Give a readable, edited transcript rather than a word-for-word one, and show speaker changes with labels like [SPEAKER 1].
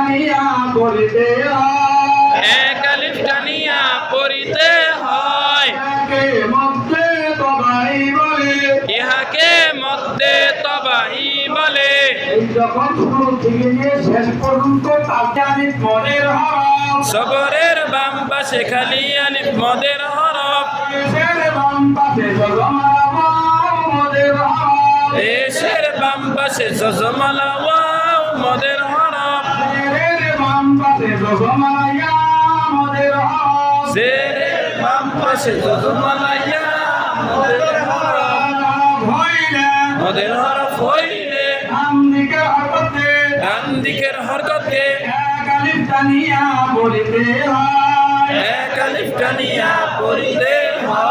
[SPEAKER 1] টানিয়া পড়িতে হয়,
[SPEAKER 2] এক আলিফ টানিয়া পড়িতে হয়।
[SPEAKER 1] একে মধ্যে তবাই বলে,
[SPEAKER 2] ইহাকে মধ্যে তবাই বলে।
[SPEAKER 1] এই যখন শুরু থেকে নিয়ে শেষ পর্যন্ত তাকে আলিফ মদের হরফ,
[SPEAKER 2] সবরের বাম পাশে খালি আলিফ মদের হরফ,
[SPEAKER 1] পেশের বাম পাশে জজমালা ওয়াও মদের হরফ,
[SPEAKER 2] পেশের বাম পাশে জজমালা ওয়াও মদের হরফ,
[SPEAKER 1] জেরের বাম পাশে জজমালা ইয়া মদের হরফ,
[SPEAKER 2] জেরের বাম পাশে জজমালা ইয়া মদের হরফ,
[SPEAKER 1] হইলে
[SPEAKER 2] মদের হরফ হইলে
[SPEAKER 1] ডান দিকের হরফে
[SPEAKER 2] ডান দিকের হরকতকে
[SPEAKER 1] এক আলিফ টানিয়া বলিতে হয়,
[SPEAKER 2] এক আলিফ টানিয়া পড়িতে হয়।